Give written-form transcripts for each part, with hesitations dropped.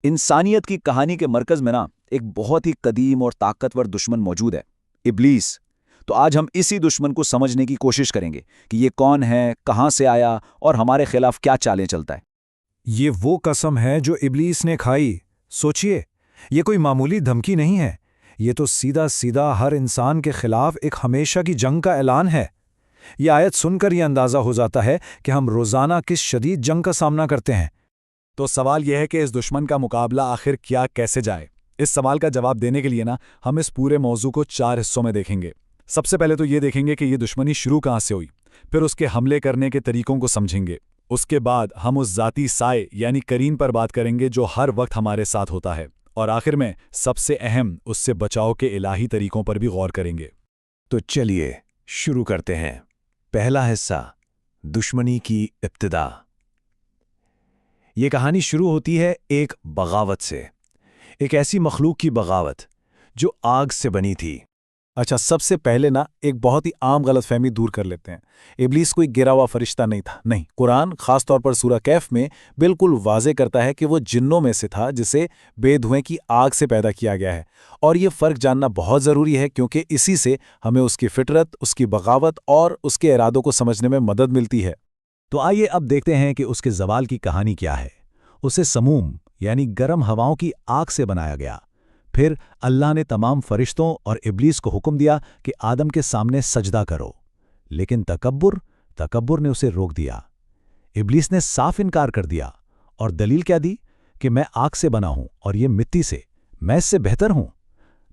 انسانیت کی کہانی کے مرکز میں ایک بہت ہی قدیم اور طاقتور دشمن موجود ہے، ابلیس۔ تو آج ہم اسی دشمن کو سمجھنے کی کوشش کریں گے کہ یہ کون ہے، کہاں سے آیا اور ہمارے خلاف کیا چالیں چلتا ہے۔ یہ وہ قسم ہے جو ابلیس نے کھائی۔ سوچئے، یہ کوئی معمولی دھمکی نہیں ہے، یہ تو سیدھا سیدھا ہر انسان کے خلاف ایک ہمیشہ کی جنگ کا اعلان ہے۔ یہ آیت سن کر یہ اندازہ ہو جاتا ہے کہ ہم روزانہ کس شدید جنگ کا سامنا کرتے ہیں۔ تو سوال یہ ہے کہ اس دشمن کا مقابلہ آخر کیا کیسے جائے؟ اس سوال کا جواب دینے کے لیے ہم اس پورے موضوع کو 4 حصوں میں دیکھیں گے۔ سب سے پہلے تو یہ دیکھیں گے کہ یہ دشمنی شروع کہاں سے ہوئی، پھر اس کے حملے کرنے کے طریقوں کو سمجھیں گے۔ اس کے بعد ہم اس ذاتی سائے یعنی قرین پر بات کریں گے جو ہر وقت ہمارے ساتھ ہوتا ہے، اور آخر میں سب سے اہم اس سے بچاؤ کے الہی طریقوں پر بھی غور کریں گے۔ تو چلیے شروع کرتے ہیں۔ پہلا حصہ، دشمنی کی ابتدا۔ یہ کہانی شروع ہوتی ہے ایک بغاوت سے، ایک ایسی مخلوق کی بغاوت جو آگ سے بنی تھی۔ اچھا، سب سے پہلے ایک بہت ہی عام غلط فہمی دور کر لیتے ہیں۔ ابلیس کوئی گرا ہوا فرشتہ نہیں تھا، نہیں۔ قرآن خاص طور پر سورہ کہف میں بالکل واضح کرتا ہے کہ وہ جنوں میں سے تھا جسے بے دھویں کی آگ سے پیدا کیا گیا ہے، اور یہ فرق جاننا بہت ضروری ہے کیونکہ اسی سے ہمیں اس کی فطرت، اس کی بغاوت اور اس کے ارادوں کو سمجھنے میں مدد ملتی ہے۔ تو آئیے اب دیکھتے ہیں کہ اس کے زوال کی کہانی کیا ہے۔ اسے سموم یعنی گرم ہواؤں کی آگ سے بنایا گیا۔ پھر اللہ نے تمام فرشتوں اور ابلیس کو حکم دیا کہ آدم کے سامنے سجدہ کرو، لیکن تکبر نے اسے روک دیا۔ ابلیس نے صاف انکار کر دیا، اور دلیل کیا دی؟ کہ میں آگ سے بنا ہوں اور یہ مٹی سے، میں اس سے بہتر ہوں۔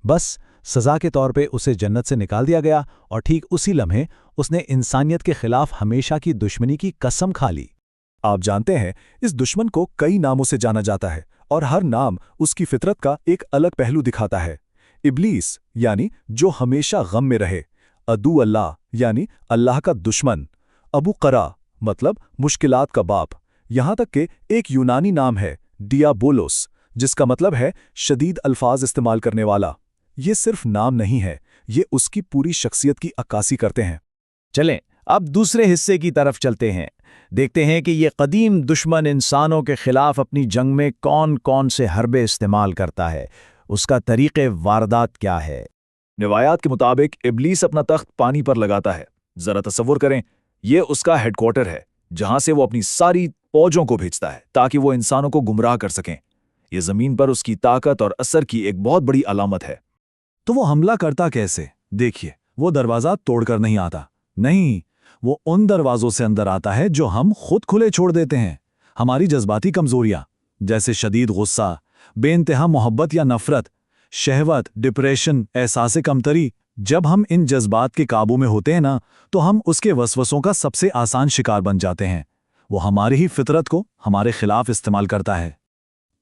بس سزا کے طور پہ اسے جنت سے نکال دیا گیا، اور ٹھیک اسی لمحے اس نے انسانیت کے خلاف ہمیشہ کی دشمنی کی قسم کھا لی۔ آپ جانتے ہیں اس دشمن کو کئی ناموں سے جانا جاتا ہے، اور ہر نام اس کی فطرت کا ایک الگ پہلو دکھاتا ہے۔ ابلیس یعنی جو ہمیشہ غم میں رہے، عدو اللہ یعنی اللہ کا دشمن، ابو قرا مطلب مشکلات کا باپ، یہاں تک کہ ایک یونانی نام ہے ڈیابولوس، جس کا مطلب ہے شدید الفاظ استعمال کرنے والا۔ یہ صرف نام نہیں ہے، یہ اس کی پوری شخصیت کی عکاسی کرتے ہیں۔ چلیں اب دوسرے حصے کی طرف چلتے ہیں، دیکھتے ہیں کہ یہ قدیم دشمن انسانوں کے خلاف اپنی جنگ میں کون کون سے حربے استعمال کرتا ہے، اس کا طریقہ واردات کیا ہے۔ روایات کے مطابق ابلیس اپنا تخت پانی پر لگاتا ہے۔ ذرا تصور کریں، یہ اس کا ہیڈ کوارٹر ہے جہاں سے وہ اپنی ساری فوجوں کو بھیجتا ہے تاکہ وہ انسانوں کو گمراہ کر سکیں۔ یہ زمین پر اس کی طاقت اور اثر کی ایک بہت بڑی علامت ہے۔ تو وہ حملہ کرتا کیسے؟ دیکھیے، وہ دروازہ توڑ کر نہیں آتا، نہیں، وہ ان دروازوں سے اندر آتا ہے جو ہم خود کھلے چھوڑ دیتے ہیں۔ ہماری جذباتی کمزوریاں جیسے شدید غصہ، بے انتہا محبت یا نفرت، شہوت، ڈپریشن، احساس کمتری، جب ہم ان جذبات کے قابو میں ہوتے ہیں تو ہم اس کے وسوسوں کا سب سے آسان شکار بن جاتے ہیں۔ وہ ہماری ہی فطرت کو ہمارے خلاف استعمال کرتا ہے۔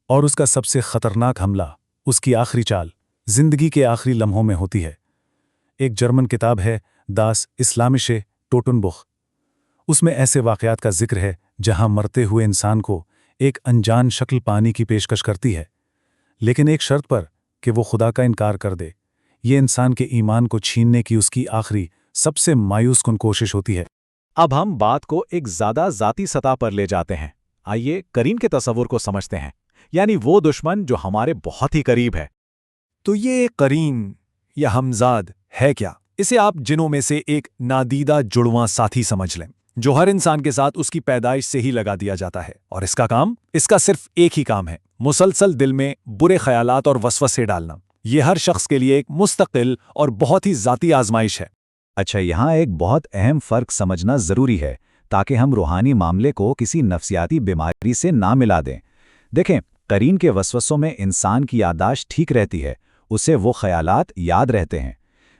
اور اس کا سب سے خطرناک حملہ، اس کی آخری چال، زندگی کے آخری لمحوں میں ہوتی ہے۔ ایک جرمن کتاب ہے داس اسلامشے ٹوٹنبخ، اس میں ایسے واقعات کا ذکر ہے جہاں مرتے ہوئے انسان کو ایک انجان شکل پانی کی پیشکش کرتی ہے، لیکن ایک شرط پر کہ وہ خدا کا انکار کر دے۔ یہ انسان کے ایمان کو چھیننے کی اس کی آخری سب سے مایوس کن کوشش ہوتی ہے۔ اب ہم بات کو ایک زیادہ ذاتی سطح پر لے جاتے ہیں۔ آئیے قرین کے تصور کو سمجھتے ہیں، یعنی وہ دشمن جو ہمارے بہت ہی قریب ہے۔ تو یہ قرین یا ہمزاد ہے کیا؟ اسے آپ جنوں میں سے ایک نادیدہ جڑواں ساتھی سمجھ لیں جو ہر انسان کے ساتھ اس کی پیدائش سے ہی لگا دیا جاتا ہے، اور اس کا صرف ایک ہی کام ہے، مسلسل دل میں برے خیالات اور وسوسے ڈالنا۔ یہ ہر شخص کے لیے ایک مستقل اور بہت ہی ذاتی آزمائش ہے۔ اچھا، یہاں ایک بہت اہم فرق سمجھنا ضروری ہے تاکہ ہم روحانی معاملے کو کسی نفسیاتی بیماری سے نہ ملا دیں۔ دیکھیں، قرین کے وسوسوں میں انسان کی یادداشت ٹھیک رہتی ہے، اسے وہ خیالات یاد رہتے ہیں،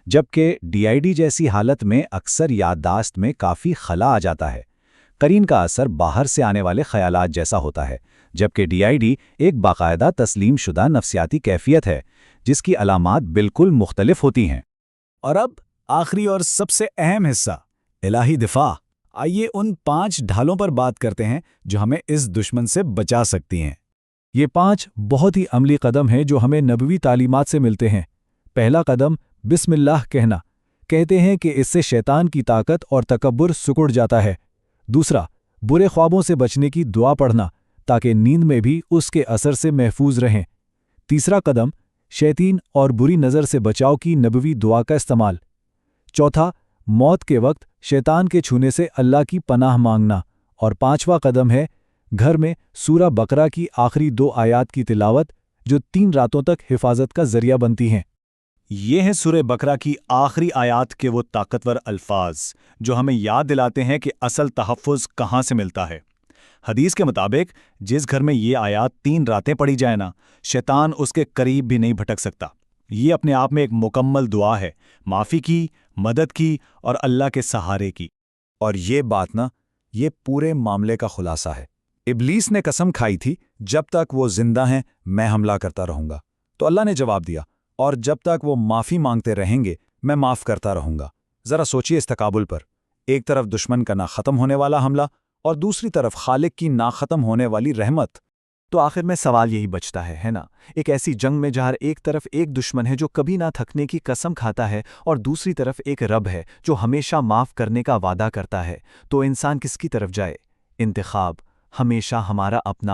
جبکہ ڈی آئی ڈی جیسی حالت میں اکثر یادداشت میں کافی خلا آ جاتا ہے۔ قرین کا اثر باہر سے آنے والے خیالات جیسا ہوتا ہے، جبکہ ڈی آئی ڈی ایک باقاعدہ تسلیم شدہ نفسیاتی کیفیت ہے جس کی علامات بالکل مختلف ہوتی ہیں۔ اور اب آخری اور سب سے اہم حصہ، الہی دفاع۔ آئیے ان 5 ڈھالوں پر بات کرتے ہیں جو ہمیں اس دشمن سے بچا سکتی ہیں۔ یہ 5 بہت ہی عملی قدم ہیں جو ہمیں نبوی تعلیمات سے ملتے ہیں۔ پہلا قدم بسم اللہ کہنا، کہتے ہیں کہ اس سے شیطان کی طاقت اور تکبر سکڑ جاتا ہے۔ دوسرا، برے خوابوں سے بچنے کی دعا پڑھنا، تاکہ نیند میں بھی اس کے اثر سے محفوظ رہیں۔ تیسرا قدم، شیطین اور بری نظر سے بچاؤ کی نبوی دعا کا استعمال۔ چوتھا، موت کے وقت شیطان کے چھونے سے اللہ کی پناہ مانگنا۔ اور پانچواں قدم ہے گھر میں سورہ بقرہ کی آخری 2 آیات کی تلاوت، جو 3 راتوں تک حفاظت کا ذریعہ بنتی ہیں۔ یہ ہیں سورہ بقرہ کی آخری آیات کے وہ طاقتور الفاظ جو ہمیں یاد دلاتے ہیں کہ اصل تحفظ کہاں سے ملتا ہے۔ حدیث کے مطابق جس گھر میں یہ آیات 3 راتیں پڑھی جائیں نا، شیطان اس کے قریب بھی نہیں بھٹک سکتا۔ یہ اپنے آپ میں ایک مکمل دعا ہے، معافی کی، مدد کی اور اللہ کے سہارے کی۔ اور یہ بات نا، یہ پورے معاملے کا خلاصہ ہے۔ ابلیس نے قسم کھائی تھی جب تک وہ زندہ ہیں میں حملہ کرتا رہوں گا، تو اللہ نے جواب دیا، اور جب تک وہ معافی مانگتے رہیں گے میں معاف کرتا رہوں گا۔ ذرا سوچئے اس تقابل پر، ایک طرف دشمن کا نہ ختم ہونے والا حملہ اور دوسری طرف خالق کی نہ ختم ہونے والی رحمت۔ تو آخر میں سوال یہی بچتا ہے نا، ایک ایسی جنگ میں جہاں ایک طرف ایک دشمن ہے جو کبھی نہ تھکنے کی قسم کھاتا ہے اور دوسری طرف ایک رب ہے جو ہمیشہ معاف کرنے کا وعدہ کرتا ہے، تو انسان کس کی طرف جائے؟ انتخاب ہمیشہ ہمارا اپنا